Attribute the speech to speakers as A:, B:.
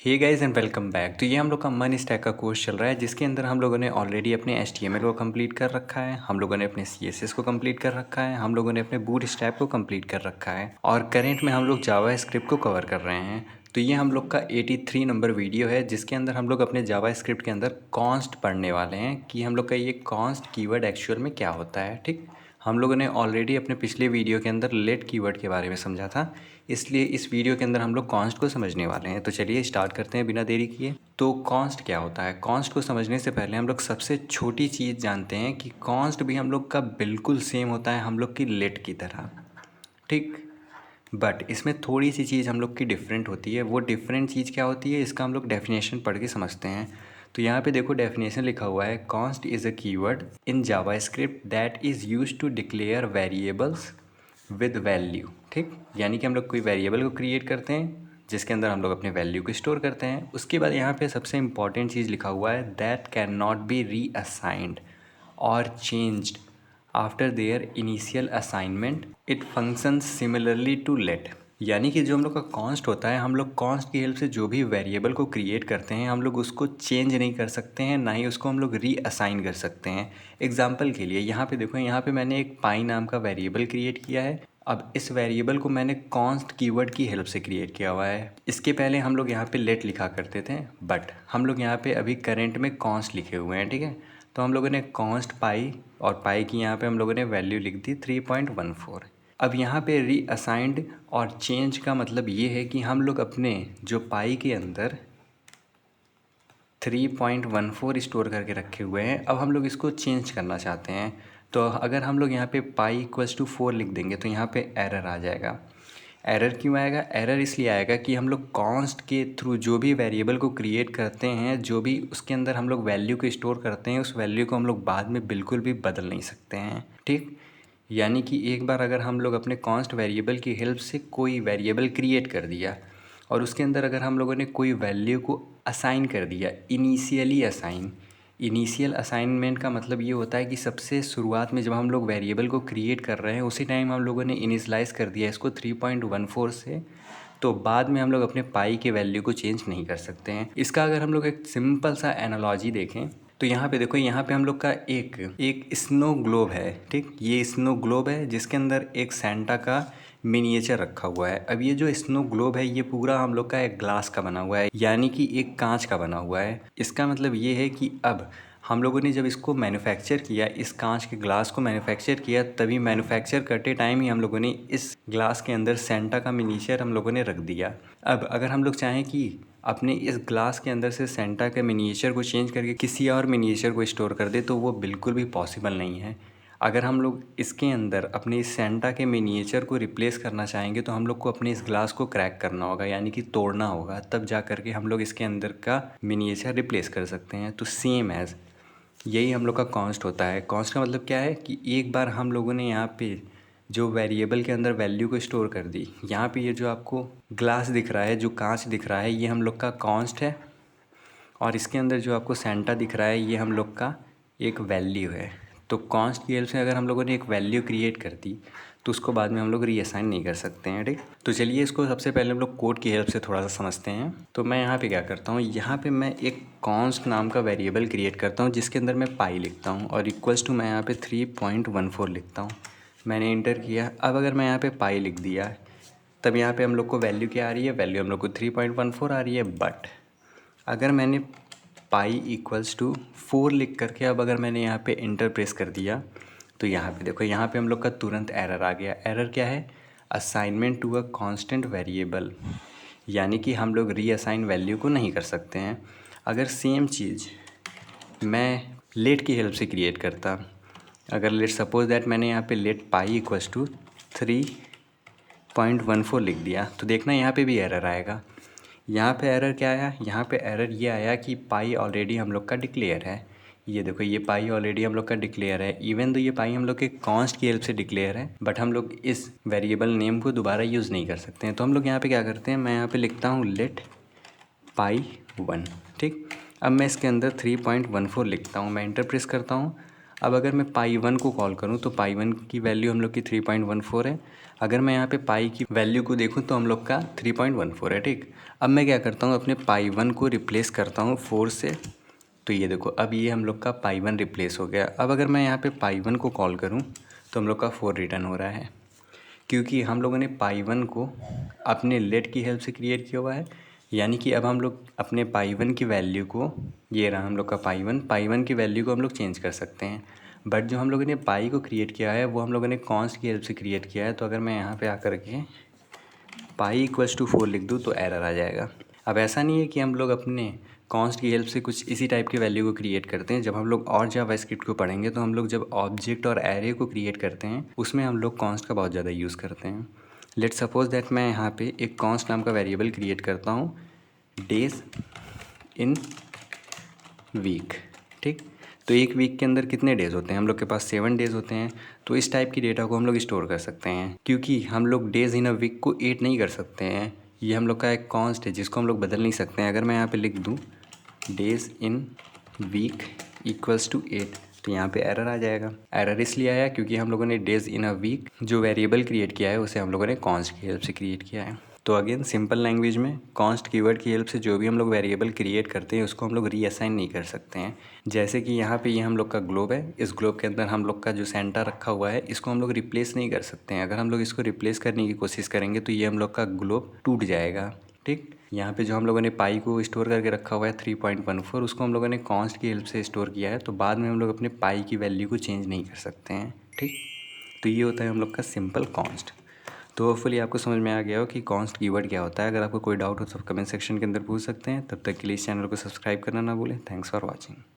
A: Hey guys and welcome back. तो ये हम लोग का मन स्टैक का कोर्स चल रहा है जिसके अंदर हम लोगों ने ऑलरेडी अपने HTML को कंप्लीट कर रखा है, हम लोगों ने अपने CSS को कंप्लीट कर रखा है, हम लोगों ने अपने बूटस्ट्रैप को कंप्लीट कर रखा है और करेंट में हम लोग जावा स्क्रिप्ट को कवर कर रहे हैं। तो ये हम लोग का 83 नंबर वीडियो है जिसके अंदर हम लोग अपने जावा स्क्रिप्ट के अंदर कॉन्स्ट पढ़ने वाले हैं कि हम लोग का ये कॉन्स्ट कीवर्ड एक्चुअल में क्या होता है। ठीक, हम लोगों ने ऑलरेडी अपने पिछले वीडियो के अंदर लेट कीवर्ड के बारे में समझा था, इसलिए इस वीडियो के अंदर हम लोग कॉन्स्ट को समझने वाले हैं। तो चलिए स्टार्ट करते हैं बिना देरी किए। तो कॉन्स्ट क्या होता है? कॉन्स्ट को समझने से पहले हम लोग सबसे छोटी चीज़ जानते हैं कि कॉन्स्ट भी हम लोग का बिल्कुल सेम होता है हम लोग की लेट की तरह। ठीक, बट इसमें थोड़ी सी चीज़ हम लोग की डिफरेंट होती है। वो डिफरेंट चीज़ क्या होती है इसका हम लोग डेफिनेशन पढ़ के समझते हैं। तो यहाँ पे देखो डेफिनेशन लिखा हुआ है, const is a keyword in JavaScript that is used to declare variables with value. ठीक, यानी कि हम लोग कोई वेरिएबल को क्रिएट करते हैं जिसके अंदर हम लोग अपने वैल्यू को स्टोर करते हैं। उसके बाद यहाँ पे सबसे इंपॉर्टेंट चीज़ लिखा हुआ है, that can not be reassigned और changed after their initial assignment, it functions similarly to let. यानी कि जो हम लोग का कॉन्स्ट होता है, हम लोग कॉन्स्ट की हेल्प से जो भी वेरिएबल को क्रिएट करते हैं हम लोग उसको चेंज नहीं कर सकते हैं, ना ही उसको हम लोग रीअसाइन कर सकते हैं। एग्जाम्पल के लिए यहाँ पे देखो, यहाँ पे मैंने एक पाई नाम का वेरिएबल क्रिएट किया है। अब इस वेरिएबल को मैंने कॉन्स्ट कीवर्ड की हेल्प से क्रिएट किया हुआ है। इसके पहले हम लोग यहाँ पे लेट लिखा करते थे, बट हम लोग यहाँ पे अभी करेंट में कॉन्स्ट लिखे हुए हैं। ठीक है, तो हम लोगों ने कॉन्स्ट पाई और पाई की यहाँ पे हम लोगों ने वैल्यू लिख दी 3.14। अब यहाँ पे रीअसाइंड और चेंज का मतलब ये है कि हम लोग अपने जो पाई के अंदर 3.14 स्टोर करके रखे हुए हैं, अब हम लोग इसको चेंज करना चाहते हैं। तो अगर हम लोग यहाँ पे पाई इक्वल्स टू 4 लिख देंगे तो यहाँ पे एरर आ जाएगा। एरर क्यों आएगा? एरर इसलिए आएगा कि हम लोग कॉन्स्ट के थ्रू जो भी वेरिएबल को क्रिएट करते हैं, जो भी उसके अंदर हम लोग वैल्यू को स्टोर करते हैं, उस वैल्यू को हम लोग बाद में बिल्कुल भी बदल नहीं सकते हैं। ठीक, यानी कि एक बार अगर हम लोग अपने कॉन्स्ट वेरिएबल की हेल्प से कोई वेरिएबल क्रिएट कर दिया और उसके अंदर अगर हम लोगों ने कोई वैल्यू को असाइन कर दिया, इनिशियली असाइन। इनिशियल असाइनमेंट का मतलब ये होता है कि सबसे शुरुआत में जब हम लोग वेरिएबल को क्रिएट कर रहे हैं उसी टाइम हम लोगों ने इनिशलाइज़ कर दिया इसको 3.14 से, तो बाद में हम लोग अपने पाई के वैल्यू को चेंज नहीं कर सकते हैं। इसका अगर हम लोग एक सिंपल सा एनालॉजी देखें तो यहाँ पे देखो, यहाँ पे हम लोग का एक स्नो ग्लोब है। ठीक, ये स्नो ग्लोब है जिसके अंदर एक सेंटा का मिनिएचर रखा हुआ है। अब ये जो स्नो ग्लोब है ये पूरा हम लोग का एक ग्लास का बना हुआ है, यानी कि एक कांच का बना हुआ है। इसका मतलब ये है कि अब हम लोगों ने जब इसको मैन्युफैक्चर किया, इस कांच के ग्लास को मैन्युफैक्चर किया, तभी मैन्युफैक्चर करते टाइम ही हम लोगों ने इस ग्लास के अंदर सेंटा का मिनिएचर हम लोगों ने रख दिया। अब अगर हम लोग चाहें कि अपने इस ग्लास के अंदर से सेंटा के मिनिएचर को चेंज करके किसी और मिनिएचर को स्टोर कर दे तो वो बिल्कुल भी पॉसिबल नहीं है। अगर हम लोग इसके अंदर अपने इस सेंटा के मिनिएचर को रिप्लेस करना चाहेंगे तो हम लोग को अपने इस ग्लास को क्रैक करना होगा, यानी कि तोड़ना होगा, तब जा करके हम लोग इसके अंदर का मिनिएचर रिप्लेस कर सकते हैं। तो सेम एज़ यही हम लोग का कॉन्स्ट होता है। कॉन्स्ट का मतलब क्या है कि एक बार हम लोगों ने यहाँ पे जो वेरिएबल के अंदर वैल्यू को स्टोर कर दी, यहाँ पे ये जो आपको ग्लास दिख रहा है, जो कांच दिख रहा है, ये हम लोग का कॉन्स्ट है और इसके अंदर जो आपको सेंटा दिख रहा है ये हम लोग का एक वैल्यू है। तो कॉन्स्ट की हेल्प से अगर हम लोगों ने एक वैल्यू क्रिएट कर दी तो उसको बाद में हम लोग रीअसाइन नहीं कर सकते हैं। ठीक, तो चलिए इसको सबसे पहले हम लोग कोड की हेल्प से थोड़ा सा समझते हैं। तो मैं यहाँ पे क्या करता हूँ, यहाँ पे मैं एक कॉन्स्ट नाम का वेरिएबल क्रिएट करता हूँ जिसके अंदर मैं पाई लिखता हूँ और इक्वल्स टू मैं यहाँ पे 3.14 लिखता हूँ। मैंने इंटर किया। अब अगर मैं यहाँ पे पाई लिख दिया तब यहाँ पे हम लोग को वैल्यू क्या आ रही है? वैल्यू हम लोग को 3.14 आ रही है। बट अगर मैंने पाई इक्वल्स टू 4 लिख करके अब अगर मैंने यहाँ पे इंटर प्रेस कर दिया तो यहाँ पे देखो, यहाँ पे हम लोग का तुरंत एरर आ गया। एरर क्या है? Assignment to a constant variable, यानी कि हम लोग रीअसाइन वैल्यू को नहीं कर सकते हैं। अगर सेम चीज़ मैं लेट की हेल्प से क्रिएट करता, अगर लेट सपोज दैट मैंने यहाँ पे लेट पाई इक्वल्स टू 3.14 लिख दिया तो देखना यहाँ पे भी एरर आएगा। यहाँ पे एरर क्या आया? यहाँ पे एरर ये आया कि पाई ऑलरेडी हम लोग का डिक्लेयर है। ये देखो, ये पाई ऑलरेडी हम लोग का डिक्लेयर है। इवन तो ये पाई हम लोग के कॉन्स्ट की हेल्प से डिक्लेयर है, बट हम लोग इस वेरिएबल नेम को दोबारा यूज़ नहीं कर सकते हैं। तो हम लोग यहाँ पे क्या करते हैं, मैं यहाँ पे लिखता हूँ लेट पाई 1। ठीक, अब मैं इसके अंदर 3.14 लिखता हूँ, मैं इंटर प्रेस करता हूँ। अब अगर मैं पाई 1 को कॉल करूँ तो पाई 1 की वैल्यू हम लोग की 3.14 है। अगर मैं यहाँ पे पाई की वैल्यू को देखूँ तो हम लोग का 3.14 है, ठीक। अब मैं क्या करता हूँ, अपने पाई 1 को रिप्लेस करता हूँ 4 से। तो ये देखो, अब ये हम लोग का पाई 1 रिप्लेस हो गया। अब अगर मैं यहाँ पे पाई 1 को कॉल करूँ तो हम लोग का 4 रिटर्न हो रहा है, क्योंकि हम लोगों ने पाई 1 को अपने लेट की हेल्प से क्रिएट किया हुआ है। यानी कि अब हम लोग अपने पाई 1 की वैल्यू को, ये रहा हम लोग का पाई 1 की वैल्यू को हम लोग चेंज कर सकते हैं। बट जो हम लोगों ने पाई को क्रिएट किया है वो हम लोगों ने कॉन्स्ट की हेल्प से क्रिएट किया है। तो अगर मैं यहाँ पे आकर के पाई इक्वल्स टू 4 लिख दूँ तो एरर आ जाएगा। अब ऐसा नहीं है कि हम लोग अपने कॉन्स्ट की हेल्प से कुछ इसी टाइप की वैल्यू को क्रिएट करते हैं। जब हम लोग और जावास्क्रिप्ट को पढ़ेंगे तो हम लोग जब ऑब्जेक्ट और एरे को क्रिएट करते हैं उसमें हम लोग कॉन्स्ट का बहुत ज़्यादा यूज़ करते हैं। लेट सपोज दैट मैं यहाँ पे एक कॉन्स्ट नाम का वेरिएबल क्रिएट करता हूँ, डेज इन वीक, ठीक। तो एक वीक के अंदर कितने डेज़ होते हैं, हम लोग के पास 7 डेज़ होते हैं। तो इस टाइप की डेटा को हम लोग स्टोर कर सकते हैं, क्योंकि हम लोग डेज़ इन अ वीक को 8 नहीं कर सकते हैं। ये हम लोग का एक कॉन्स्ट है जिसको हम लोग बदल नहीं सकते हैं। अगर मैं यहाँ पे लिख दूँ days in week equals to 8 तो यहाँ पे एरर आ जाएगा। एरर इसलिए आया क्योंकि हम लोगों ने डेज़ इन अ वीक जो वेरिएबल क्रिएट किया है उसे हम लोगों ने कॉन्स्ट की हेल्प से क्रिएट किया है। तो अगेन सिंपल लैंग्वेज में कॉन्स्ट कीवर्ड की हेल्प से जो भी हम लोग वेरिएबल क्रिएट करते हैं उसको हम लोग रीअसाइन नहीं कर सकते हैं। जैसे कि यहाँ पे ये हम लोग का ग्लोब है, इस ग्लोब के अंदर हम लोग का जो सेंटर रखा हुआ है इसको हम लोग रिप्लेस नहीं कर सकते हैं। अगर हम लोग इसको रिप्लेस करने की कोशिश करेंगे तो ये हम लोग का ग्लोब टूट जाएगा, ठीक। यहाँ पे जो हम लोगों ने पाई को स्टोर करके रखा हुआ है 3.14, उसको हम लोगों ने कॉन्स्ट की हेल्प से स्टोर किया है। तो बाद में हम लोग अपने पाई की वैल्यू को चेंज नहीं कर सकते हैं, ठीक। तो ये होता है हम लोग का सिंपल कॉन्स्ट। तो होपफुली आपको समझ में आ गया हो कि कॉन्स्ट कीवर्ड क्या होता है। अगर आपको कोई डाउट हो तो कमेंट सेक्शन के अंदर पूछ सकते हैं। तब तक के लिए इस चैनल को सब्सक्राइब करना ना भूलें। Thanks for watching.